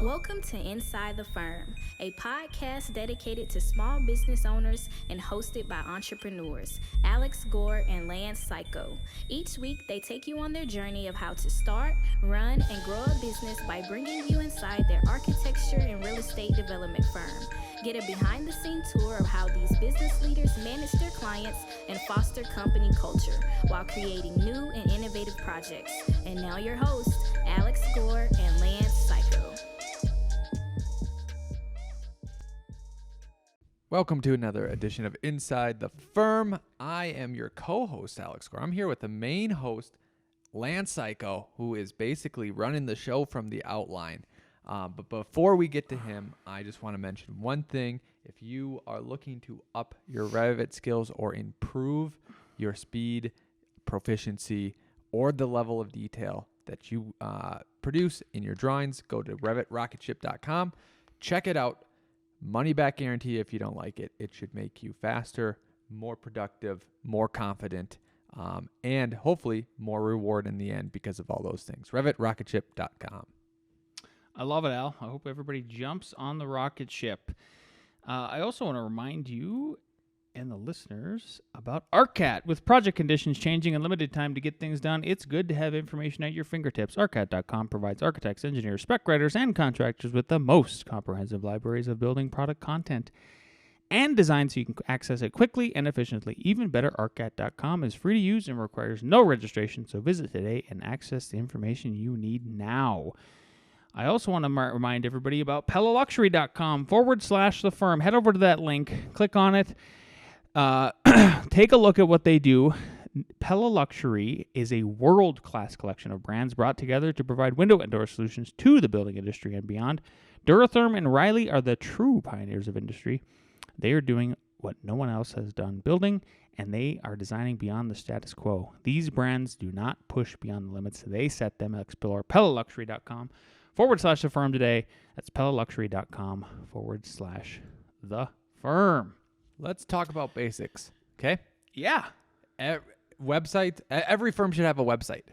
Welcome to Inside the Firm, a podcast dedicated to small business owners and hosted by entrepreneurs, Alex Gore and Lance Cayko. Each week, they take you on their journey of how to start, run, and grow a business by bringing you inside their architecture and real estate development firm. Get a behind-the-scenes tour of how these business leaders manage their clients and foster company culture while creating new and innovative projects. And now your hosts, Alex Gore and Lance Cayko. Welcome to another edition of Inside the Firm. I am your co-host, Alex Gore. I'm here with the main host, Lance Cayko, who is basically running the show from the outline. But before we get to him, I just want to mention one thing. If you are looking to up your Revit skills or improve your speed, proficiency, or the level of detail that you produce in your drawings, go to revitrocketship.com. Check it out. Money back guarantee if you don't like it. It should make you faster, more productive, more confident, and hopefully more reward in the end because of all those things. revitrocketship.com. I love it, Al. I hope everybody jumps on the rocket ship. I also want to remind you and the listeners about ARCAT. With project conditions changing and limited time to get things done, it's good to have information at your fingertips. ARCAT.com provides architects, engineers, spec writers, and contractors with the most comprehensive libraries of building product content and design so you can access it quickly and efficiently. Even better, ARCAT.com is free to use and requires no registration, so visit today and access the information you need now. I also want to remind everybody about PellaLuxury.com/the firm. Head over to that link, click on it. Take a look at what they do. Pella Luxury is a world-class collection of brands brought together to provide window and door solutions to the building industry and beyond. Duratherm and Riley are the true pioneers of industry. They are doing what no one else has done building, and they are designing beyond the status quo. These brands do not push beyond the limits. They set them. Explore PellaLuxury.com/the firm today. That's PellaLuxury.com/the firm. Let's talk about basics, okay? Yeah. Website. Every firm should have a website.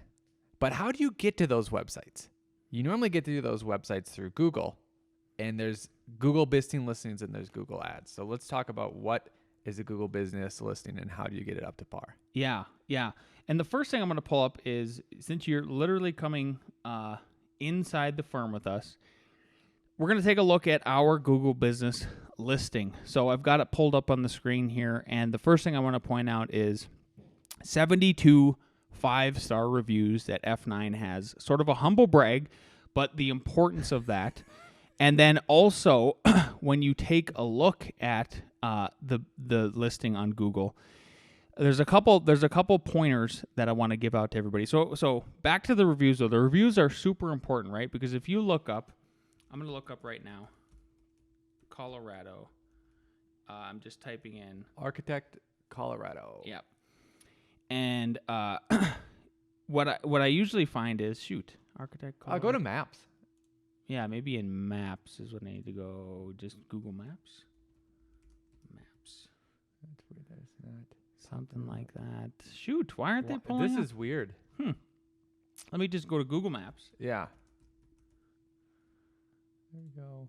But how do you get to those websites? You normally get to those websites through Google, and there's Google business listings and there's Google ads. So let's talk about what is a Google business listing and how do you get it up to par? Yeah. And the first thing I'm going to pull up is, since you're literally coming inside the firm with us, we're going to take a look at our Google business listing. So I've got it pulled up on the screen here, and the first thing I want to point out is 72 5-star reviews that F9 has. Sort of a humble brag, but the importance of that. And then also, when you take a look at the listing on Google, there's a couple pointers that I want to give out to everybody. So back to the reviews, though. The reviews are super important, right? Because if you look up, I'm going to look up right now, Colorado. I'm just typing in Architect Colorado. Yep. And what I usually find is, Architect Colorado. I'll go to Maps. Yeah, maybe in Maps is what I need to go. Just Google Maps. Maps. That's weird. That is not something like that. Shoot, why aren't they pulling This up? is weird. Let me just go to Google Maps. Yeah. There we go.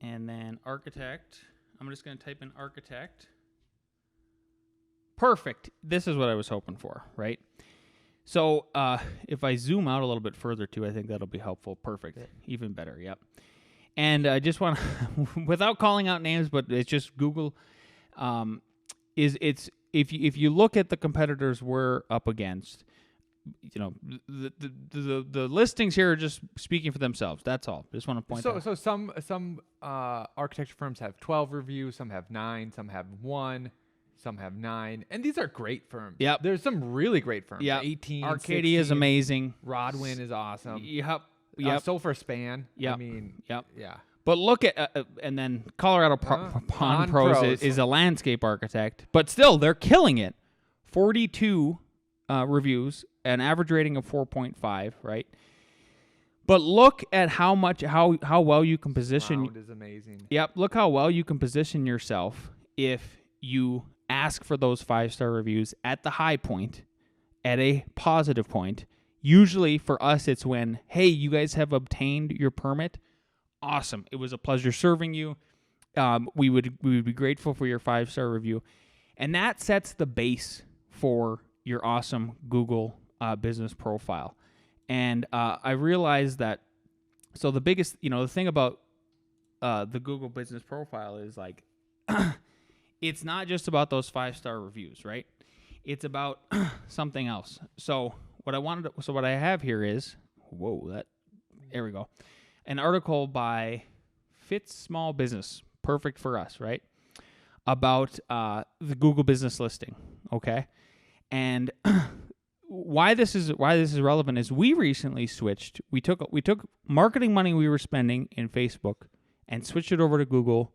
And then architect. I'm just going to type in architect. Perfect. This is what I was hoping for, right? So if I zoom out a little bit further, too, I think that'll be helpful. Perfect. Yeah. Even better, yep. And I just want to, without calling out names, but it's just Google, if you look at the competitors we're up against, the listings here are just speaking for themselves. That's all. Just want to point out. So some architecture firms have 12 reviews, some have 9, some have 1, some have 9, and these are great firms. Yep. There's some really great firms. Yep. 18, Arcadia 16, is amazing. Rodwin is awesome. Yep. Sulphur Span. Yep. I mean, yep. Yeah. But look at, and then Colorado Pond Pros is a landscape architect, but still they're killing it. 42 reviews, an average rating of 4.5, right? But look at how well you can position. Sound is amazing. Yep. Look how well you can position yourself if you ask for those 5-star reviews at the high point, at a positive point. Usually for us, it's when, hey, you guys have obtained your permit. awesome. It was a pleasure serving you. We would be grateful for your 5-star review. And that sets the base for your awesome Google business profile. And I realized that, so the biggest, the thing about the Google business profile is like, it's not just about those 5-star reviews, right? It's about something else. So what I have here is, there we go. An article by Fitz Small Business, perfect for us, right? About the Google business listing, okay? And why this is relevant is we recently switched. We took marketing money we were spending in Facebook and switched it over to Google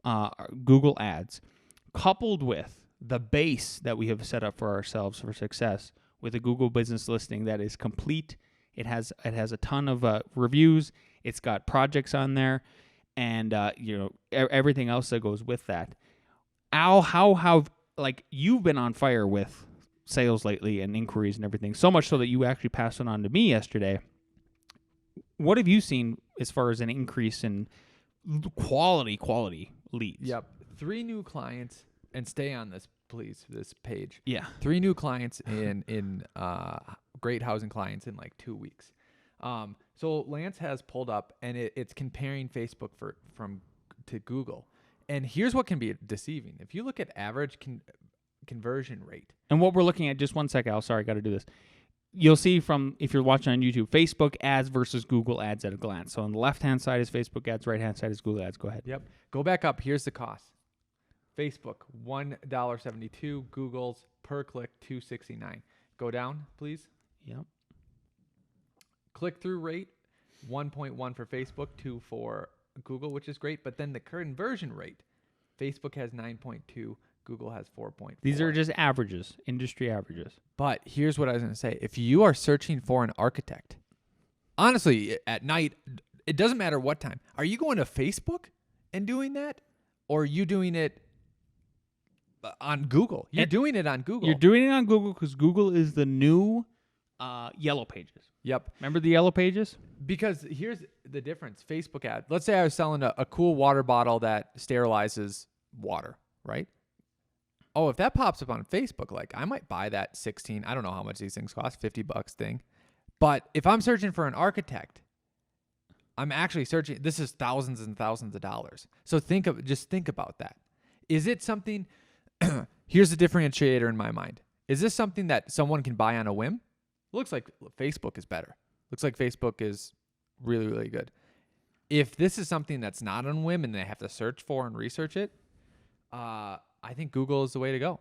Ads, coupled with the base that we have set up for ourselves for success with a Google business listing that is complete. It has a ton of reviews. It's got projects on there, and everything else that goes with that. Al, how have you've been on fire with sales lately and inquiries and everything, so much so that you actually passed it on to me yesterday. What have you seen as far as an increase in quality leads? Yep. 3 new clients, and stay on this, please, this page. Yeah. 3 new clients in great housing clients in like 2 weeks. So Lance has pulled up, and it's comparing Facebook to Google. And here's what can be deceiving. If you look at average conversion rate. And what we're looking at, just one sec, Al, sorry, I got to do this. You'll see if you're watching on YouTube, Facebook ads versus Google ads at a glance. So on the left-hand side is Facebook ads, right-hand side is Google ads. Go ahead. Yep. Go back up. Here's the cost. Facebook, $1.72. Google's per click, $2.69. Go down, please. Yep. Click-through rate, 1.1 for Facebook, 2 for Google, which is great. But then the conversion rate, Facebook has 9.2. Google has 4.4. These are just averages, industry averages. But here's what I was going to say. If you are searching for an architect, honestly, at night, it doesn't matter what time. Are you going to Facebook and doing that? Or are you doing it on Google? You're doing it on Google. You're doing it on Google because Google is the new Yellow Pages. Yep. Remember the Yellow Pages? Because here's the difference. Facebook ad. Let's say I was selling a cool water bottle that sterilizes water, right? Oh, if that pops up on Facebook, I might buy that 16, I don't know how much these things cost, $50 thing. But if I'm searching for an architect, I'm actually searching, this is thousands and thousands of dollars. So just think about that. Is it something, here's the differentiator in my mind. Is this something that someone can buy on a whim? Looks like Facebook is better. Looks like Facebook is really, really good. If this is something that's not on a whim and they have to search for and research it, I think Google is the way to go.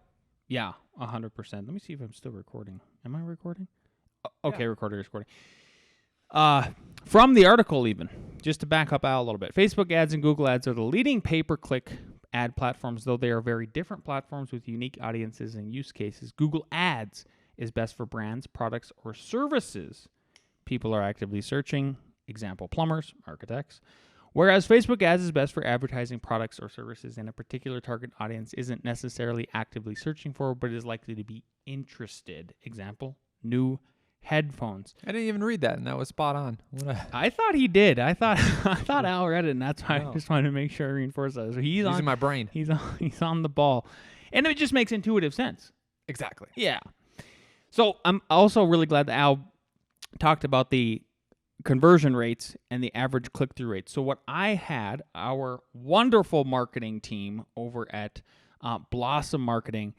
Yeah, 100%. Let me see if I'm still recording. Am I recording? Okay, yeah. Recording. From the article even, just to back up Al a little bit, Facebook ads and Google ads are the leading pay-per-click ad platforms, though they are very different platforms with unique audiences and use cases. Google ads is best for brands, products, or services people are actively searching, example, plumbers, architects. Whereas Facebook ads is best for advertising products or services in a particular target audience isn't necessarily actively searching for, but is likely to be interested. Example, new headphones. I didn't even read that, and that was spot on. I thought he did. I thought Al read it, and that's why I just wanted to make sure I reinforce that. So he's using my brain. He's on the ball, and it just makes intuitive sense. Exactly. Yeah. So I'm also really glad that Al talked about the conversion rates and the average click-through rate. So what I had, our wonderful marketing team over at Blossom Marketing,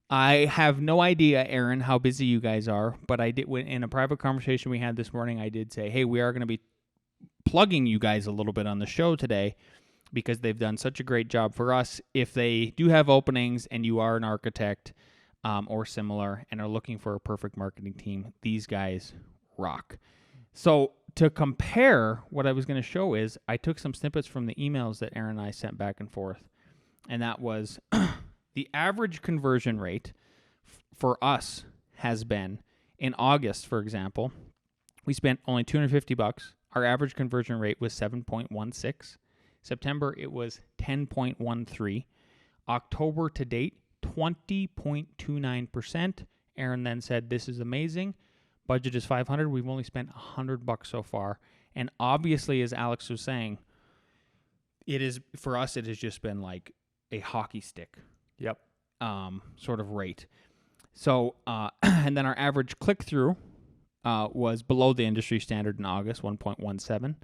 I have no idea, Aaron, how busy you guys are, but I did, in a private conversation we had this morning, I did say, hey, we are going to be plugging you guys a little bit on the show today because they've done such a great job for us. If they do have openings and you are an architect or similar and are looking for a perfect marketing team, these guys rock. So to compare, what I was going to show is I took some snippets from the emails that Aaron and I sent back and forth, and that was the average conversion rate for us has been, in August, for example, we spent only $250. Our average conversion rate was 7.16. September, it was 10.13. October to date, 20.29%. Aaron then said, this is amazing. Budget is $500. We've only spent $100 so far. And obviously, as Alex was saying, it is for us. It has just been like a hockey stick Yep. sort of rate. So and then our average click through was below the industry standard in August, 1.17.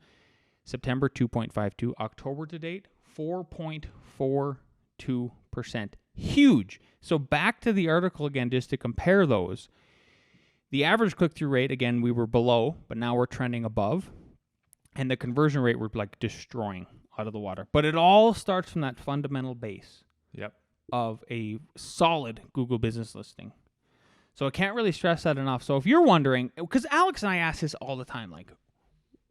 September, 2.52. October to date, 4.42%. Huge. So back to the article again, just to compare those. The average click-through rate, again, we were below, but now we're trending above. And the conversion rate we're like destroying out of the water. But it all starts from that fundamental base Yep. of a solid Google business listing. So I can't really stress that enough. So if you're wondering, because Alex and I ask this all the time, like,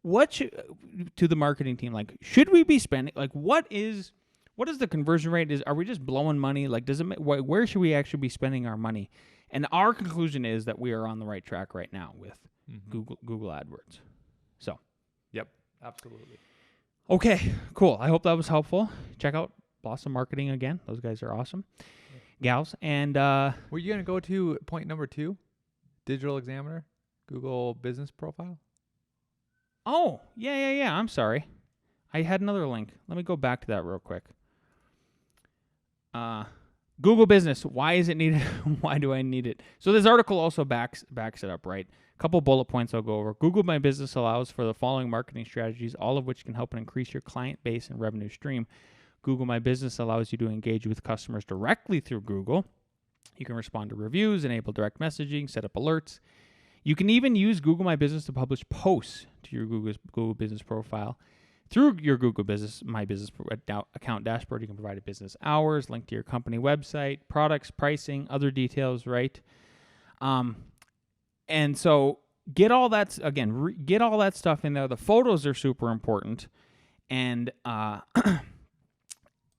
to the marketing team, like, should we be spending, like, what is the conversion rate? Are we just blowing money? Like, where should we actually be spending our money? And our conclusion is that we are on the right track right now with Google AdWords. So, Yep. Absolutely. okay, cool. I hope that was helpful. Check out Blossom Marketing again. Those guys are awesome. Gals. And Were you going to go to point number 2? Digital Examiner, Google Business Profile? oh, yeah. I'm sorry. I had another link. Let me go back to that real quick. Google Business. Why is it needed? Why do I need it? So this article also backs it up, right? A couple bullet points I'll go over. Google My Business allows for the following marketing strategies, all of which can help increase your client base and revenue stream. Google My Business allows you to engage with customers directly through Google. You can respond to reviews, enable direct messaging, set up alerts. You can even use Google My Business to publish posts to your Google Business profile. Through your Google My Business account dashboard, you can provide a business hours, link to your company website, products, pricing, other details, right? And so get all that, again, get all that stuff in there. The photos are super important. And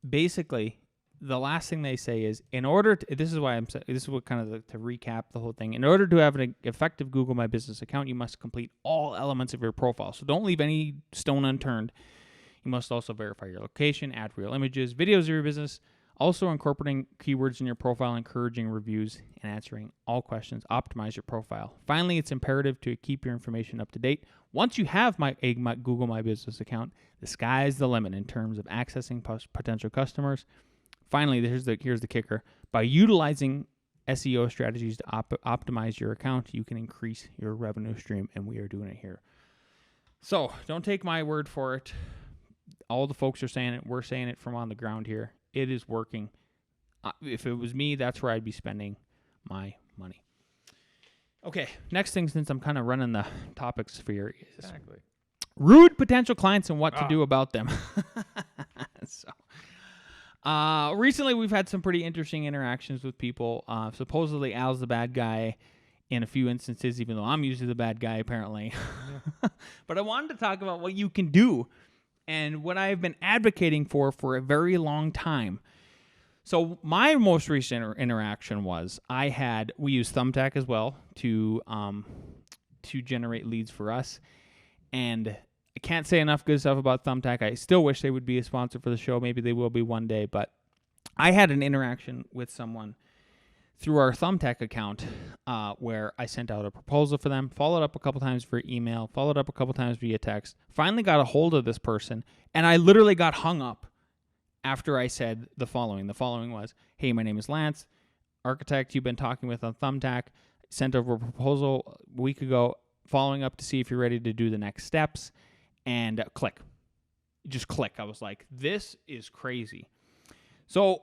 basically, the last thing they say is, this is what kind of to recap the whole thing. In order to have an effective Google My Business account, you must complete all elements of your profile. So don't leave any stone unturned. You must also verify your location, add real images, videos of your business, also incorporating keywords in your profile, encouraging reviews, and answering all questions. Optimize your profile. Finally, it's imperative to keep your information up to date. Once you have my Google My Business account, the sky is the limit in terms of accessing potential customers. Finally, here's the kicker. By utilizing SEO strategies to optimize your account, you can increase your revenue stream, and we are doing it here. So don't take my word for it. All the folks are saying it. We're saying it from on the ground here. It is working. If it was me, that's where I'd be spending my money. Okay, next thing, since I'm kind of running the topics for you, is rude potential clients and what to do about them. Recently, we've had some pretty interesting interactions with people. Supposedly, Al's the bad guy in a few instances, even though I'm usually the bad guy, apparently. Yeah. But I wanted to talk about what you can do and what I've been advocating for a very long time. So my most recent interaction was we use Thumbtack as well to generate leads for us. And I can't say enough good stuff about Thumbtack. I still wish they would be a sponsor for the show. Maybe they will be one day. But I had an interaction with someone through our Thumbtack account where I sent out a proposal for them, followed up a couple times via email, followed up a couple times via text, finally got a hold of this person, and I literally got hung up after I said the following. The following was, hey, my name is Lance, architect you've been talking with on Thumbtack, sent over a proposal a week ago, following up to see if you're ready to do the next steps, and click. Just click. I was like, this is crazy. So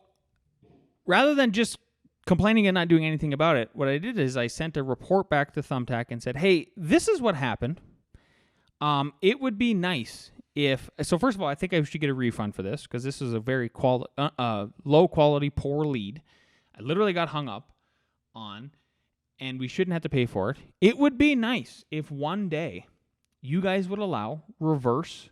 rather than just complaining and not doing anything about it, what I did is I sent a report back to Thumbtack and said, hey, this is what happened. It would be nice so first of all, I think I should get a refund for this because this is a very low quality, poor lead. I literally got hung up on, and we shouldn't have to pay for it. It would be nice if one day you guys would allow reverse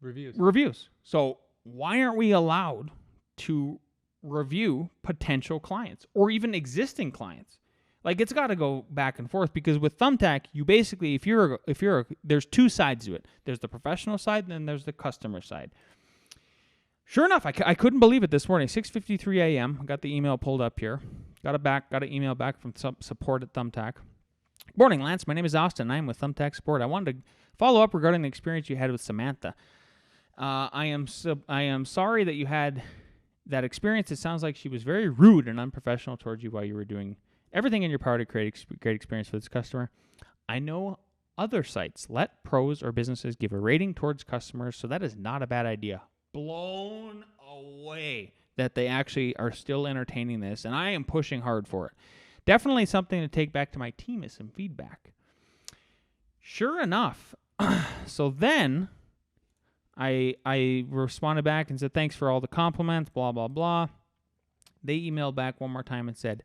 reviews. So why aren't we allowed to review potential clients or even existing clients? Like, it's got to go back and forth because with Thumbtack, you basically, there's two sides to it. There's the professional side and then there's the customer side. Sure enough, I couldn't believe it this morning, 6:53 a.m. I got the email pulled up here. Got an email back from support at Thumbtack. Good morning, Lance. My name is Austin. I'm with Thumbtack Support. I wanted to follow up regarding the experience you had with Samantha. I am sorry that you had that experience. It sounds like she was very rude and unprofessional towards you while you were doing everything in your power to create a great experience for this customer. I know other sites let pros or businesses give a rating towards customers, so that is not a bad idea. Blown away that they actually are still entertaining this, and I am pushing hard for it. Definitely something to take back to my team as some feedback. Sure enough, so then I responded back and said, thanks for all the compliments, blah, blah, blah. They emailed back one more time and said,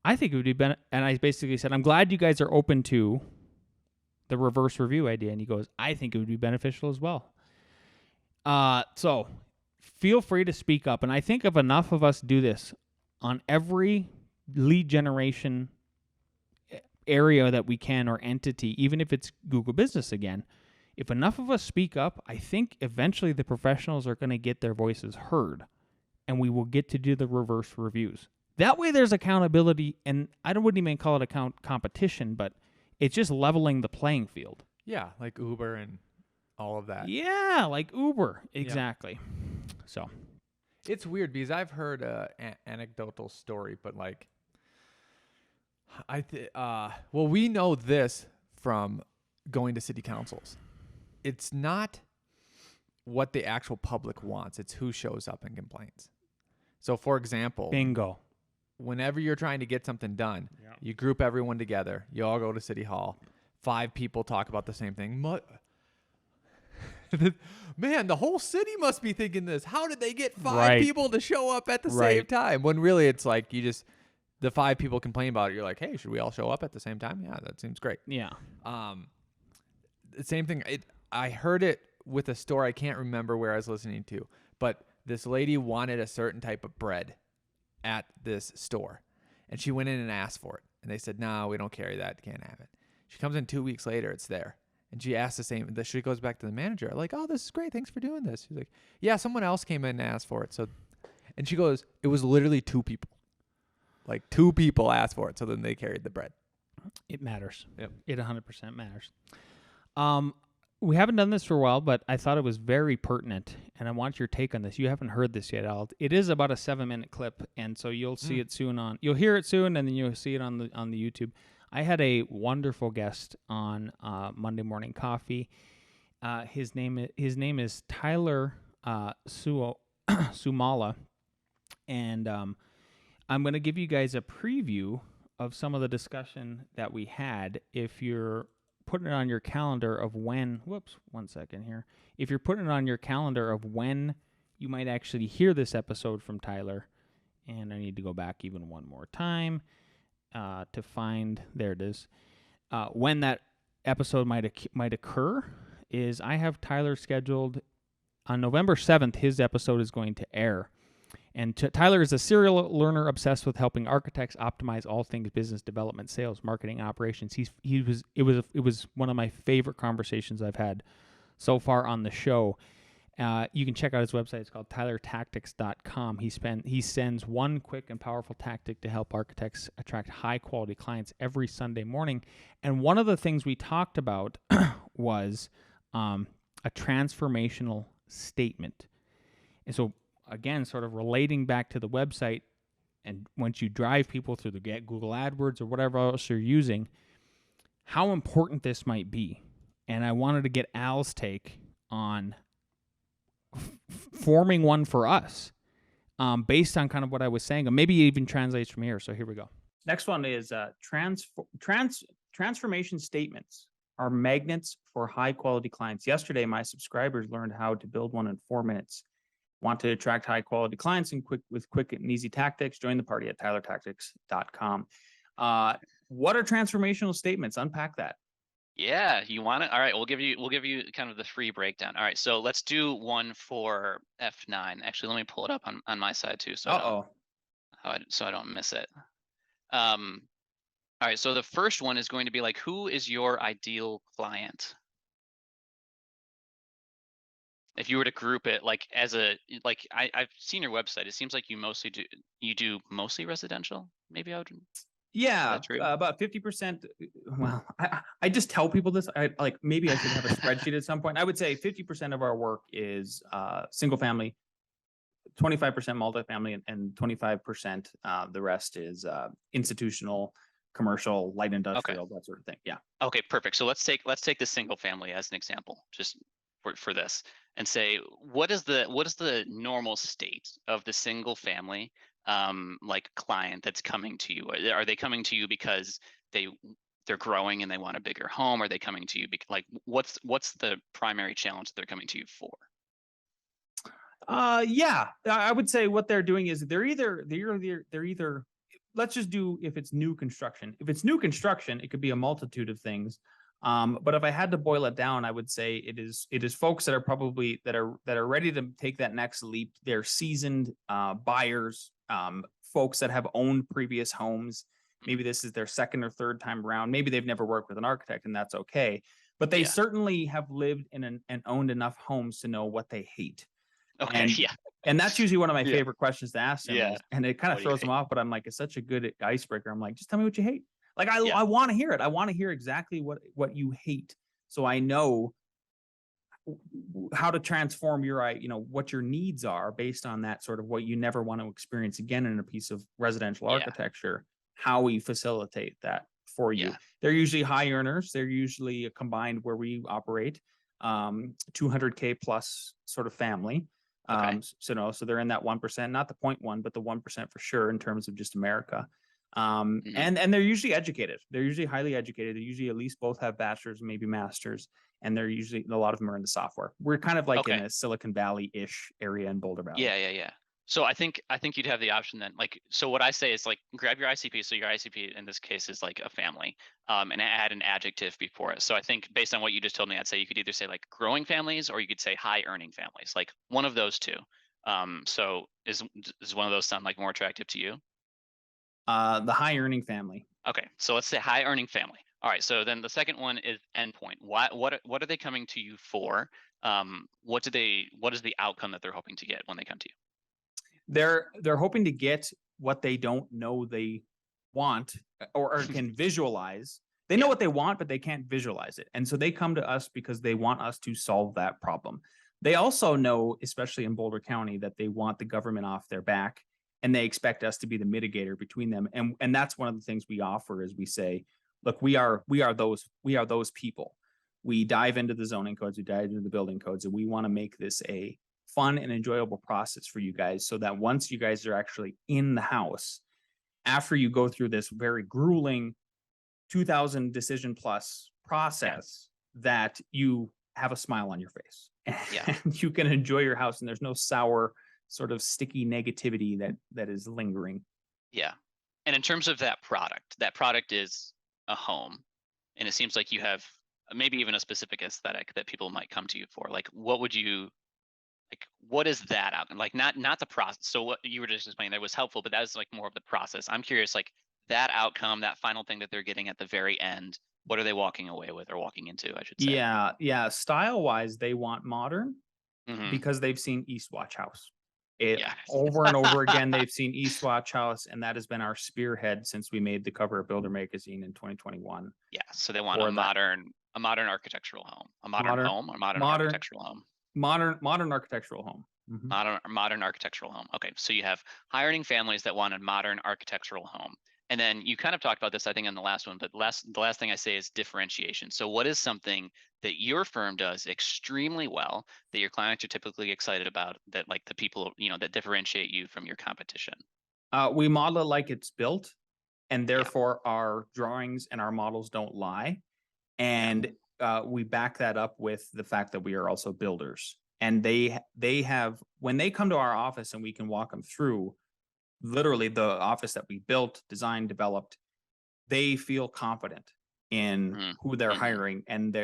I think it would be and I basically said, I'm glad you guys are open to the reverse review idea. And he goes, I think it would be beneficial as well. So feel free to speak up. And I think if enough of us do this on every lead generation area that we can, or entity, even if it's Google Business again, if enough of us speak up, I think eventually the professionals are going to get their voices heard, and we will get to do the reverse reviews. That way there's accountability, and I wouldn't even call it competition, but it's just leveling the playing field. Yeah, like Uber and all of that. Yeah, like Uber. Exactly. Yeah. So it's weird because I've heard an anecdotal story, but like we know this from going to city councils. It's not what the actual public wants. It's who shows up and complains. So, for example, bingo. Whenever you're trying to get something done, you group everyone together. You all go to City Hall. 5 people talk about the same thing. Man, the whole city must be thinking this. How did they get 5 people to show up at the same time? When really it's like the 5 people complain about it. You're like, hey, should we all show up at the same time? Yeah, that seems great. Yeah. The same thing. I heard it with a store. I can't remember where I was listening to, but this lady wanted a certain type of bread at this store, and she went in and asked for it, and they said, no, we don't carry that, can't have it. She comes in 2 weeks later, it's there, and she asks the same. She goes back to the manager like, oh, this is great, thanks for doing this. She's like, yeah, someone else came in and asked for it. So, and she goes, it was literally 2 people, like 2 people asked for it, so then they carried the bread. It matters. Yep. It 100% matters. We haven't done this for a while, but I thought it was very pertinent, and I want your take on this. You haven't heard this yet, Al. It is about a 7-minute clip, and so you'll see it soon you'll hear it soon, and then you'll see it on the YouTube. I had a wonderful guest on Monday Morning Coffee. His name is Tyler Sumala, and I'm going to give you guys a preview of some of the discussion that we had. If you're putting it on your calendar of when, if you're putting it on your calendar of when you might actually hear this episode from Tyler, and I need to go back even one more time to find, there it is, when that episode might occur, is I have Tyler scheduled on November 7th. His episode is going to air. And Tyler is a serial learner obsessed with helping architects optimize all things business development, sales, marketing, operations. It was one of my favorite conversations I've had so far on the show. You can check out his website. It's called tylertactics.com. He sends one quick and powerful tactic to help architects attract high-quality clients every Sunday morning. And one of the things we talked about was a transformational statement. And so, again, sort of relating back to the website, and once you drive people through the Google AdWords or whatever else you're using, how important this might be. And I wanted to get Al's take on forming one for us based on kind of what I was saying, and maybe it even translates from here. So here we go. Next one is transformation statements are magnets for high quality clients. Yesterday, my subscribers learned how to build one in 4 minutes. Want to attract high quality clients with quick and easy tactics? Join the party at tylertactics.com. What are transformational statements? Unpack that. Yeah, you want it? All right, we'll give you kind of the free breakdown. All right, so let's do one for F9. Actually, let me pull it up on my side too, so I don't miss it. All right, so the first one is going to be like, who is your ideal client? If you were to group it like as I've seen your website, it seems like you do mostly residential. Maybe I would. Yeah, that true? about 50%. Well, I just tell people this. Maybe I should have a spreadsheet at some point. I would say 50% of our work is single family, 25% multifamily, and 25% the rest is institutional, commercial, light industrial, that sort of thing. Yeah. Okay, perfect. So let's take the single family as an example, just for this, and say what is the normal state of the single family like client that's coming to you? Are they coming to you because they're growing and they want a bigger home? Are they coming to you because, like, what's the primary challenge that they're coming to you for? Yeah, I would say what they're doing is they're either let's just do if it's new construction. If it's new construction, it could be a multitude of things. But if I had to boil it down, I would say it is folks that are probably that are ready to take that next leap. They're seasoned buyers, folks that have owned previous homes. Maybe this is their second or third time around. Maybe they've never worked with an architect, and that's okay. But they certainly have lived in and owned enough homes to know what they hate. Okay, and, yeah. And that's usually one of my favorite questions to ask them. Yeah. And it kind of throws them off, but I'm like, it's such a good icebreaker. I'm like, just tell me what you hate. Like, I want to hear it. I want to hear exactly what you hate, so I know how to transform your, what your needs are based on that sort of what you never want to experience again in a piece of residential architecture, how we facilitate that for you. They're usually high earners. They're usually a combined where we operate 200K plus sort of family. So they're in that 1%, not the 0.1, but the 1% for sure in terms of just America. And they're usually educated. They're usually highly educated. They usually at least both have bachelor's, maybe master's, and they're usually, a lot of them are in the software. We're kind of like in a Silicon Valley-ish area in Boulder Valley. Yeah. So I think you'd have the option then, like, so what I say is, like, grab your ICP. So your ICP in this case is like a family, and add an adjective before it. So I think based on what you just told me, I'd say you could either say like growing families, or you could say high earning families, like one of those two. So is one of those sound like more attractive to you? The high earning family. Okay, so let's say high earning family. All right, so then the second one is endpoint. What are they coming to you for? What is the outcome that they're hoping to get when they come to you? They're hoping to get what they don't know they want or can visualize. They know what they want, but they can't visualize it. And so they come to us because they want us to solve that problem. They also know, especially in Boulder County, that they want the government off their back, and they expect us to be the mitigator between them. And that's one of the things we offer is we say, look, we are those people. We dive into the zoning codes, we dive into the building codes, and we want to make this a fun and enjoyable process for you guys, so that once you guys are actually in the house, after you go through this very grueling 2,000 decision plus process, that you have a smile on your face and you can enjoy your house, and there's no sour sort of sticky negativity that is lingering. Yeah. And in terms of that product is a home, and it seems like you have maybe even a specific aesthetic that people might come to you for. Like, what is that out? Like, not the process. So what you were just explaining that was helpful, but that was like more of the process. I'm curious, like, that outcome, that final thing that they're getting at the very end, what are they walking away with, or walking into, I should say? Yeah. Style wise, they want modern because they've seen Eastwatch House. Over and over again, they've seen Eastwatch House, and that has been our spearhead since we made the cover of Builder Magazine in 2021. Yeah, so they want a modern architectural home, a modern architectural home. Modern architectural home. Modern architectural home. Okay, so you have high earning families that want a modern architectural home. And then you kind of talked about this, I think, in the last one, but the last thing I say is differentiation. So what is something that your firm does extremely well that your clients are typically excited about, that, like, the people, that differentiate you from your competition? We model it like it's built, and therefore our drawings and our models don't lie. And we back that up with the fact that we are also builders. And they have, when they come to our office and we can walk them through literally the office that we built, designed, developed, they feel confident in who they're hiring, and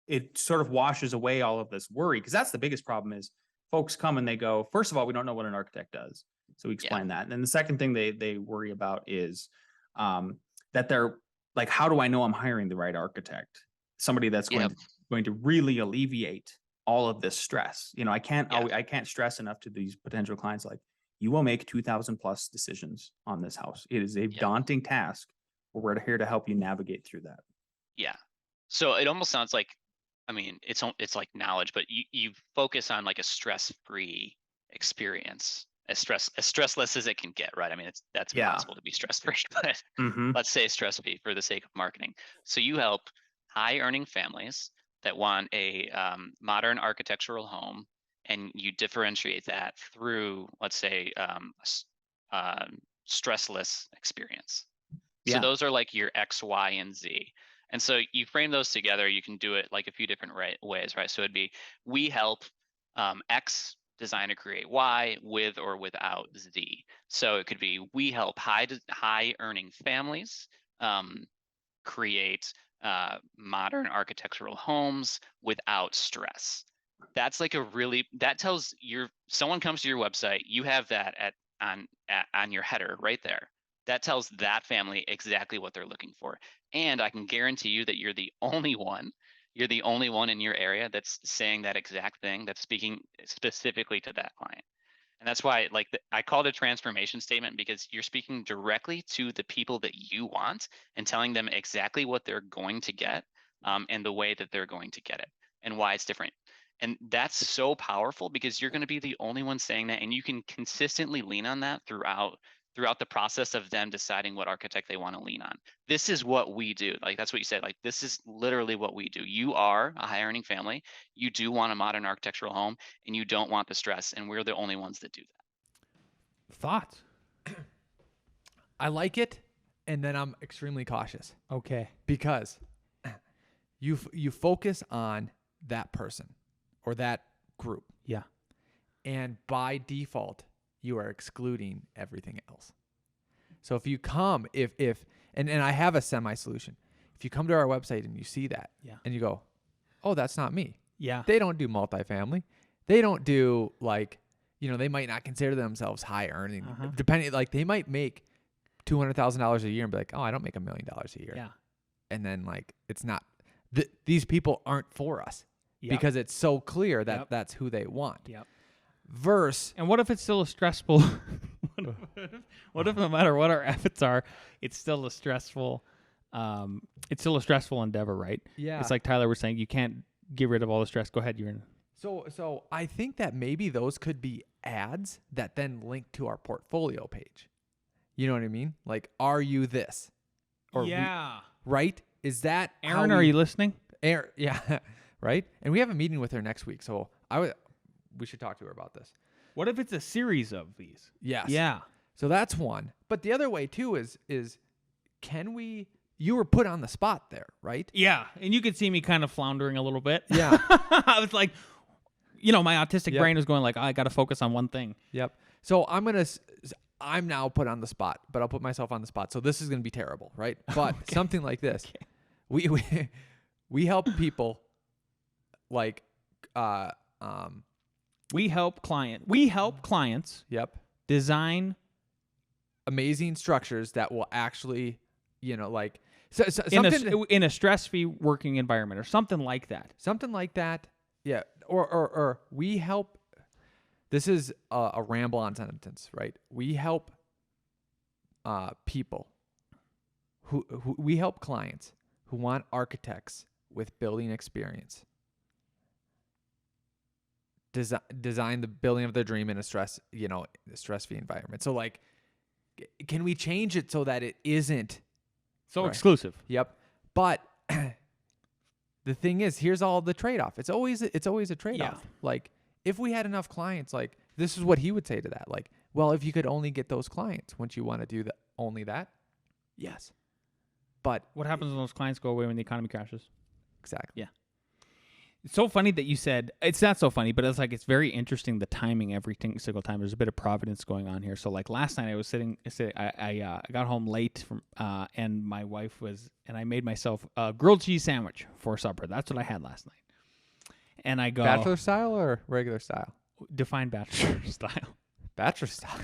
it sort of washes away all of this worry, because that's the biggest problem is folks come and they go, first of all, we don't know what an architect does. So we explain that. And then the second thing they worry about is that they're like, how do I know I'm hiring the right architect? Somebody that's going to really alleviate all of this stress. I can't stress enough to these potential clients, like, you will make 2,000 plus decisions on this house. It is a daunting task, but we're here to help you navigate through that. Yeah. So it almost sounds like, I mean, it's like knowledge, but you focus on like a stress-free experience, as stressless as it can get, right? I mean, that's impossible to be stress-free, but let's say stress-free for the sake of marketing. So you help high-earning families that want a modern architectural home, and you differentiate that through, let's say, stressless experience. So those are like your X, Y, and Z. And so you frame those together, you can do it like a few different ways, right? So it'd be, we help X design or create Y with or without Z. So it could be, we help high earning families create modern architectural homes without stress. That's like that tells someone comes to your website, you have that on your header right there. That tells that family exactly what they're looking for. And I can guarantee you that you're the only one in your area that's saying that exact thing, that's speaking specifically to that client. And that's why, like, I call it a transformation statement, because you're speaking directly to the people that you want and telling them exactly what they're going to get, and the way that they're going to get it and why it's different. And that's so powerful, because you're going to be the only one saying that, and you can consistently lean on that throughout the process of them deciding what architect they want to lean on. This is what we do. Like, that's what you said. Like, this is literally what we do. You are a high earning family. You do want a modern architectural home, and you don't want the stress. And we're the only ones that do that. Thoughts? I like it, and then I'm extremely cautious Okay. because you focus on that person or that group. Yeah. And by default, you are excluding everything else. So if you come, and I have a semi-solution. If you come to our website and you see that, and you go, oh, that's not me. Yeah. They don't do multifamily. They don't do, like, they might not consider themselves high earning. Depending, like, they might make $200,000 a year and be like, oh, I don't make $1 million a year. Yeah. And then, like, it's not, these people aren't for us because it's so clear that that's who they want. Yep. Verse. And what if it's still a stressful? What if no matter what our efforts are, it's still a stressful? It's still a stressful endeavor, right? Yeah. It's like Tyler was saying, you can't get rid of all the stress. Go ahead, you're in. So I think that maybe those could be ads that then link to our portfolio page. You know what I mean? Like, are you this? Or right? Is that Aaron? Are you listening? Aaron, yeah, right. And we have a meeting with her next week, so we should talk to her about this. What if it's a series of these? Yes. Yeah. So that's one. But the other way too is can we? You were put on the spot there, right? Yeah, and you could see me kind of floundering a little bit. Yeah. I was like, my autistic brain was going like, I got to focus on one thing. Yep. So I'm now put on the spot, but I'll put myself on the spot. So this is going to be terrible, right? But something like this, we help people like we help clients. Yep. Design amazing structures that will actually, like in a stress-free working environment or something like that. Something like that. Yeah. Or we help. This is a ramble on sentence, right? We help people who we help clients who want architects with building experience design the building of their dream in a stress-free environment. So, like, can we change it so that it isn't so exclusive? Yep. But the thing is, here's all the trade-off. It's always a trade-off. Yeah. Like, if we had enough clients, like, this is what he would say to that. Like, well, if you could only get those clients, wouldn't you want to do only that? Yes. But what happens when those clients go away when the economy crashes? Exactly. Yeah. It's so funny that you said, it's not so funny, but it's very interesting, the timing every single time. There's a bit of providence going on here. So, like, last night I was I got home late from, and my wife and I made myself a grilled cheese sandwich for supper. That's what I had last night. And I go. Bachelor style or regular style? Define bachelor style. Bachelor style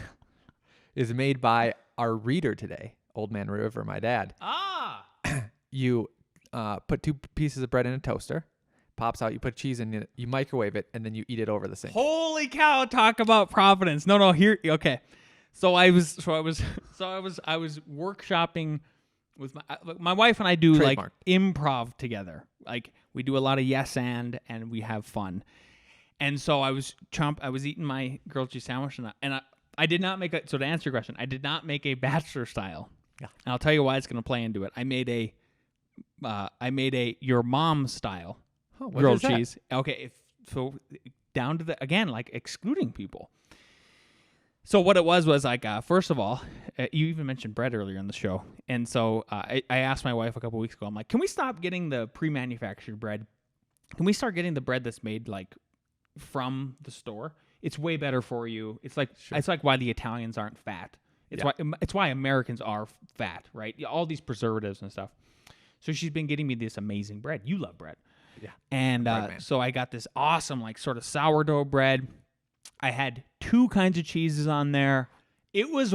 is made by our reader today, Old Man River, my dad. Ah! You put 2 pieces of bread in a toaster, pops out. You put cheese in it. You microwave it, and then you eat it over the sink. Holy cow! Talk about Providence. No. Here. Okay. So I was workshopping with my wife, and I do Trademark. like improv together. Like we do a lot of yes and we have fun. And so I was eating my grilled cheese sandwich, and I did not make so to answer your question, I did not make a bachelor style. Yeah. And I'll tell you why it's going to play into it. I made a your mom style grilled cheese. Okay, down to the again like excluding people. So what it was like first of all, you even mentioned bread earlier in the show, and so I asked my wife a couple weeks ago. I'm like, can we stop getting the pre-manufactured bread? Can we start getting the bread that's made like from the store? It's way better for you. It's like It's like why the Italians aren't fat. It's why Americans are fat, right? All these preservatives and stuff. So she's been getting me this amazing bread. You love bread. Yeah. And so I got this awesome like sort of sourdough bread. I had 2 kinds of cheeses on there. It was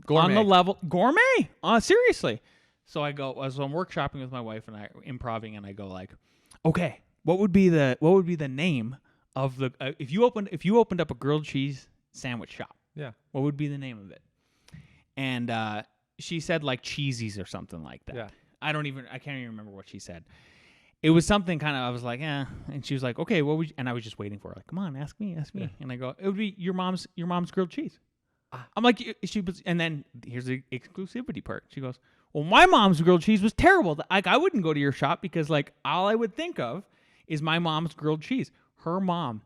Gourmet. on the level gourmet. Seriously. So I'm workshopping with my wife and I improving, and I go like, okay, what would be the name of the if you opened up a grilled cheese sandwich shop? Yeah. What would be the name of it? And she said like Cheesies or something like that. Yeah. I can't even remember what she said. It was something kind of, I was like, and she was like, okay, what would you, and I was just waiting for her, like, come on, ask me. Yeah. And I go, it would be your mom's grilled cheese. I'm like, and then here's the exclusivity part. She goes, well, my mom's grilled cheese was terrible. Like, I wouldn't go to your shop because like all I would think of is my mom's grilled cheese. Her mom,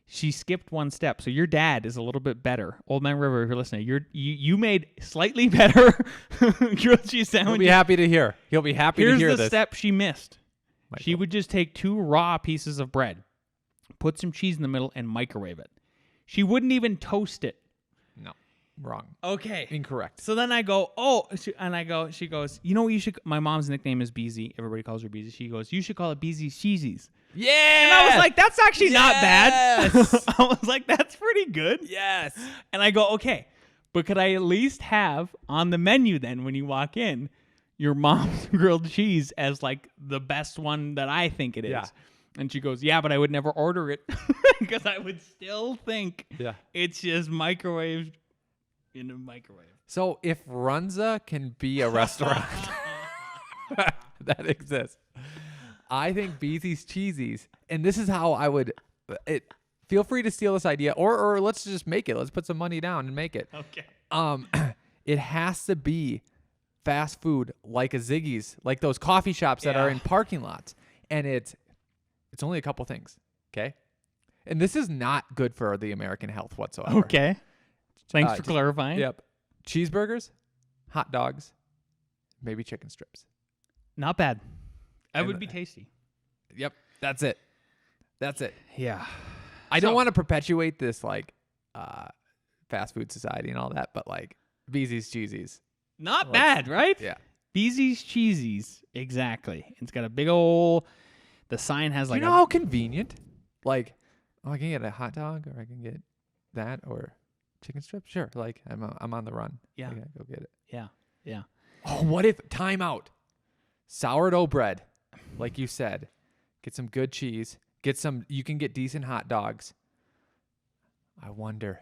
she skipped one step. So your dad is a little bit better. Old Man River, if you're listening, you made slightly better grilled cheese sandwiches. He'll be happy to hear. He'll be happy to hear Here's this. the step she missed. Michael. She would just take 2 raw pieces of bread, put some cheese in the middle, and microwave it. She wouldn't even toast it. No, wrong. Okay. Incorrect. So then I go, she goes, you know what you should, my mom's nickname is Beezy. Everybody calls her Beezy. She goes, you should call it Beezy's Cheesies. Yeah. And I was like, that's actually not bad. Yes. I was like, that's pretty good. Yes. And I go, okay, but could I at least have on the menu then when you walk in, your mom's grilled cheese as like the best one that I think it is? Yeah. And she goes, yeah, but I would never order it because I would still think it's just microwaved in a microwave. So if Runza can be a restaurant that exists, I think Beezy's Cheesies, and this is how I would feel free to steal this idea, or let's just make it. Let's put some money down and make it. Okay. It has to be fast food like a Ziggy's, like those coffee shops that are in parking lots. And it's only a couple things, okay? And this is not good for the American health whatsoever. Okay. Thanks for clarifying. Yep. Cheeseburgers, hot dogs, maybe chicken strips. Not bad. That And would be tasty. Yep. That's it. That's it. Yeah. I don't want to perpetuate this like fast food society and all that, but like Beezy's Cheesies. Not bad, right? Yeah. Beezy's Cheesies. Exactly. It's got a big old, the sign has like you know how convenient? Like, I can get a hot dog or I can get that or chicken strips. Sure. Like I'm on the run. Yeah. I gotta go get it. Yeah. Yeah. Oh, what if time out? Sourdough bread, like you said. Get some good cheese. You can get decent hot dogs. I wonder.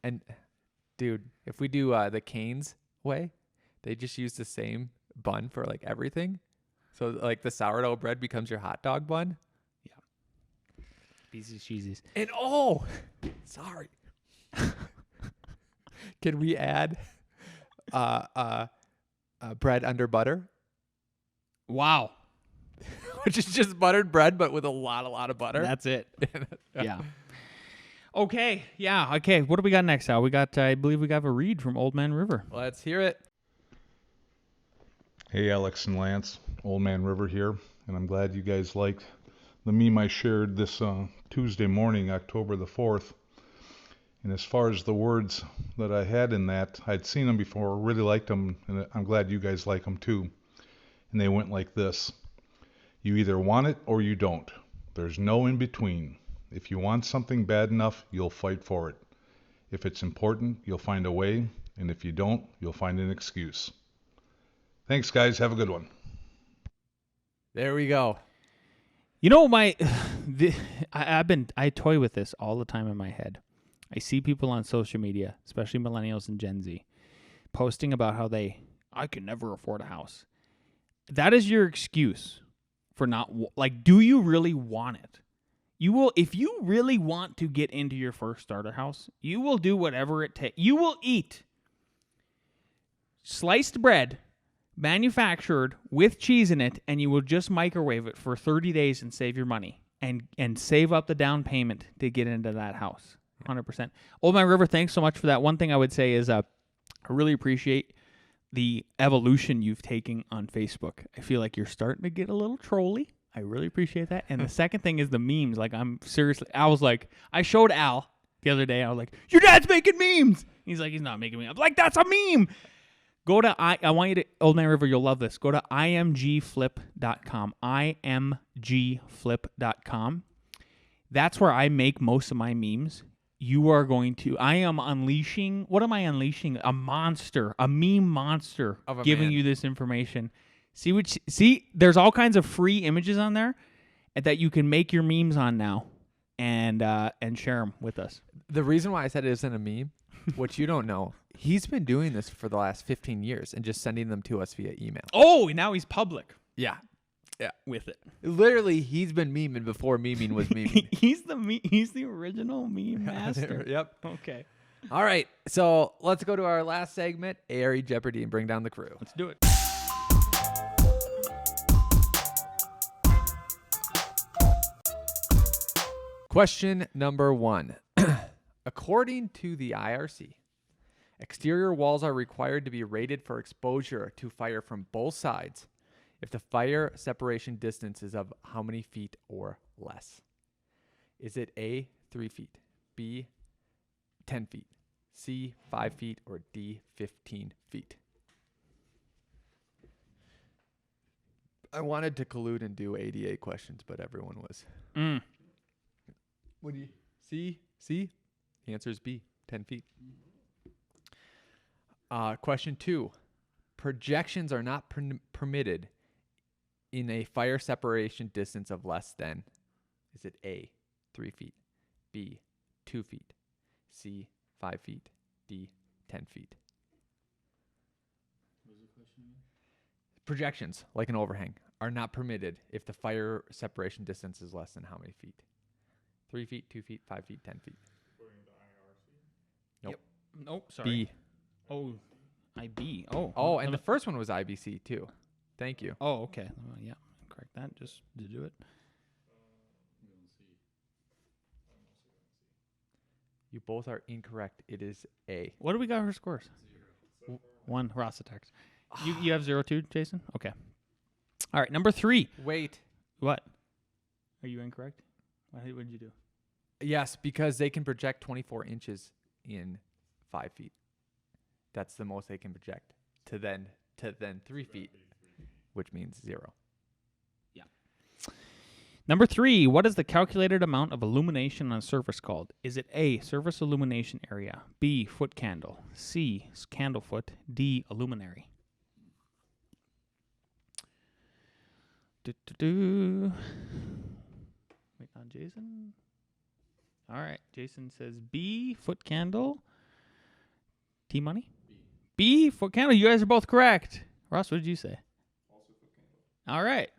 And dude, if we do the Cane's way, they just use the same bun for like everything. So like the sourdough bread becomes your hot dog bun. Yeah. Beezy's Cheesies. And sorry. Can we add bread under butter? Wow. Which is just buttered bread, but with a lot of butter. That's it. Yeah. Okay. Yeah. Okay. What do we got next, Al? We got, I believe we got a read from Old Man River. Let's hear it. Hey, Alex and Lance. Old Man River here, and I'm glad you guys liked the meme I shared this Tuesday morning, October the 4th. And as far as the words that I had in that, I'd seen them before, really liked them, and I'm glad you guys like them too. And they went like this. You either want it or you don't. There's no in between. If you want something bad enough, you'll fight for it. If it's important, you'll find a way, and if you don't, you'll find an excuse. Thanks, guys. Have a good one. There we go. You know, I toy with this all the time in my head. I see people on social media, especially millennials and Gen Z, posting about how I can never afford a house. That is your excuse for not, do you really want it? You will, if you really want to get into your first starter house, you will do whatever it takes. You will eat sliced bread manufactured with cheese in it, and you will just microwave it for 30 days and save your money and save up the down payment to get into that house. 100%. Old Man River, thanks so much for that. One thing I would say is I really appreciate the evolution you've taken on Facebook. I feel like you're starting to get a little trolly. I really appreciate that. And the second thing is the memes. I showed Al the other day. I was like, your dad's making memes. He's like, he's not making memes. I'm like, that's a meme. Go to, I want you to, Old Man River, you'll love this. Go to imgflip.com. imgflip.com. That's where I make most of my memes. I am unleashing, what am I unleashing? A monster, a meme monster giving you this information. See, there's all kinds of free images on there that you can make your memes on now and share them with us. The reason why I said it isn't a meme, what you don't know, he's been doing this for the last 15 years and just sending them to us via email. Oh, now he's public. Yeah. With it. Literally, he's been memeing before memeing was memeing. He's the original meme master. Yep. Okay. All right. So let's go to our last segment, ARE Jeopardy, and bring down the crew. Let's do it. Question number 1. According to the IRC, exterior walls are required to be rated for exposure to fire from both sides if the fire separation distance is of how many feet or less? Is it A, 3 feet, B, 10 feet, C, 5 feet, or D, 15 feet? I wanted to collude and do ADA questions, but everyone was. What do you C? The answer is B, 10 feet. Question 2. Projections are not permitted in a fire separation distance of less than, is it A, 3 feet, B, 2 feet, C, 5 feet, D, 10 feet? What was the question again? Projections, like an overhang, are not permitted if the fire separation distance is less than how many feet? 3 feet, 2 feet, 5 feet, 10 feet. According to IRC? Nope. Yep. Nope, sorry. B. Oh, IB. Oh. Oh, and the first one was IBC too. Thank you. Oh, okay. Yeah, correct that just to do it. You both are incorrect. It is A. What do we got for scores? 0. 1. Ross attacks. You have 0 too, Jason? Okay. All right, number 3. Wait. What? Are you incorrect? What did you do? Yes, because they can project 24 inches in 5 feet. That's the most they can project to then 3 feet, which means 0. Yeah. Number 3, what is the calculated amount of illumination on a surface called? Is it A, surface illumination area, B, foot candle, C, candle foot, D, illuminary? Wait on Jason. All right, Jason says B, foot candle. T-Money? B, foot candle. You guys are both correct. Ross, what did you say? Also foot candle. All right.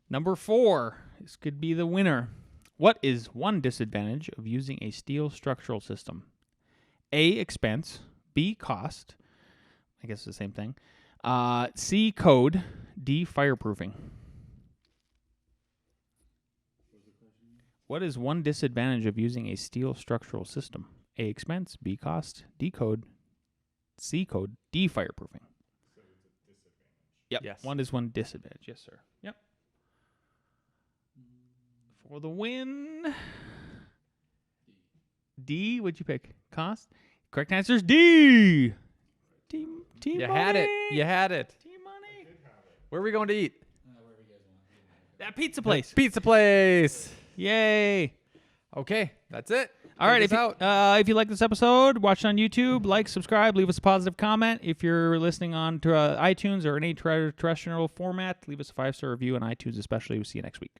Number 4. This could be the winner. What is one disadvantage of using a steel structural system? A, expense. B, cost. I guess it's the same thing. C, code. D, fireproofing. What is one disadvantage of using a steel structural system? A, expense. B, cost. D, code. C, code. D, fireproofing. So it's a disadvantage. Yep. Yes. One is one disadvantage. Yes, sir. Yep. For the win. D, what'd you pick? Cost? Correct answer is D. Team You money. had it. You had it. Team money. Where are we going to eat? That pizza place. Pizza place. Yay. Okay, that's it. All right, Take us out. if you like this episode, watch it on YouTube, like, subscribe, leave us a positive comment. If you're listening on to iTunes or any terrestrial format, leave us a 5-star review on iTunes especially. We'll see you next week.